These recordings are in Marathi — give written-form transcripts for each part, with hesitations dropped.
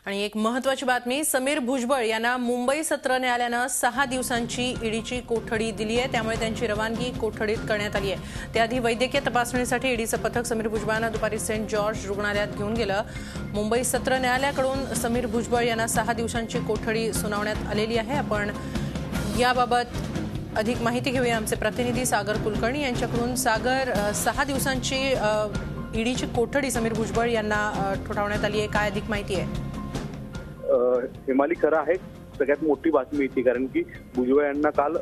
आणि एक महत्त्वाची बातमी, समीर भुजबळ यांना मुंबई सत्र न्यायालयानं 6 दिवसांची ईडीची कोठडी दिली आहे। त्यामुळे त्यांची रवानगी कोठडीत करण्यात आली आहे। त्याआधी वैद्यकीय तपासणीसाठी ईडीचं पथक समीर भुजबळांना दुपारी सेंट जॉर्ज रुग्णालयात घेऊन गेलं। मुंबई सत्र न्यायालयाकडून समीर भुजबळ यांना 6 दिवसांची कोठडी सुनावण्यात आलेली आहे। आपण याबाबत अधिक माहिती घेऊया आमचे प्रतिनिधी सागर कुलकर्णी यांच्याकडून। सागर, 6 दिवसांची ईडीची कोठडी समीर भुजबळ यांना ठोठावण्यात आली आहे, काय अधिक माहिती आहे? हिमाली खरं आहे, सगळ्यात मोठी बातमी होती कारण की भुजबळ यांना काल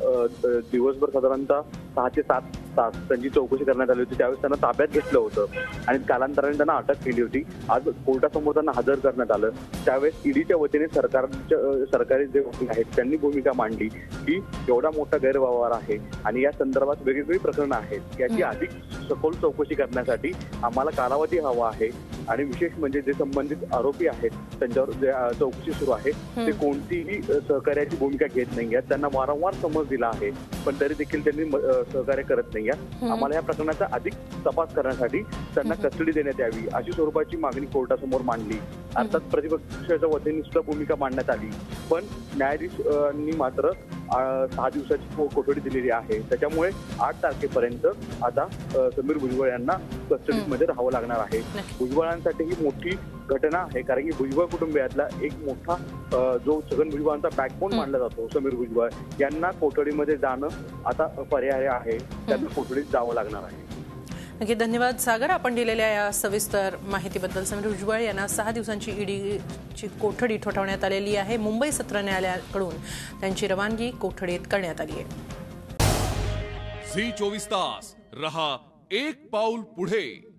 दिवसभर साधारणतः 6 ते 7 तास त्यांची चौकशी करण्यात आली होती। त्यावेळेस त्यांना ताब्यात घेतलं होतं आणि कालांतराने त्यांना अटक केली होती। आज कोर्टासमोर त्यांना हजर करण्यात आलं। त्यावेळेस ईडीच्या वतीने सरकारी जे वकील आहेत त्यांनी भूमिका मांडली की एवढा मोठा गैरव्यवहार आहे आणि या संदर्भात वेगवेगळी प्रकरणं आहेत, याची अधिक सखोल चौकशी करण्यासाठी आम्हाला कालावधी हवा आहे आणि विशेष म्हणजे जे संबंधित आरोपी आहेत त्यांच्यावर जे चौकशी सुरू आहे ते कोणतीही सहकार्याची भूमिका घेत नाही आहेत। त्यांना वारंवार समज दिला आहे पण तरी देखील त्यांनी सहकार्य करत नाही आहे। आम्हाला या प्रकरणाचा अधिक तपास करण्यासाठी त्यांना कस्टडी देण्यात यावी अशी स्वरूपाची मागणी कोर्टासमोर मांडली। अर्थात प्रतिपक्षाच्या वतीने सुद्धा भूमिका मांडण्यात आली पण न्यायाधीशांनी मात्र 6 दिवसाची कोठडी दिलेली आहे। त्याच्यामुळे 8 तारखेपर्यंत आता समीर भुजबळ यांना कस्टडीमध्ये राहावं लागणार आहे। भुजबळांसाठी ही मोठी घटना आहे कारण की भुजबळ कुटुंबियातला एक मोठा जो छगन भुजबळांचा बॅकबोन मानला जातो समीर भुजबळ यांना कोठडीमध्ये जाणं आता पर्याय आहे, त्यांना कोठडीत जावं लागणार आहे। नक्की, धन्यवाद सागर, आपण दिलेल्या या सविस्तर माहितीबद्दल। समीर भुजबळ यांना 6 दिवसांची ईडीची कोठडी ठोठावण्यात आलेली आहे। मुंबई सत्र न्यायालयाकडून त्यांची रवानगी कोठडीत करण्यात आली आहे। झी 24 तास रहा एक पाऊल पुढे।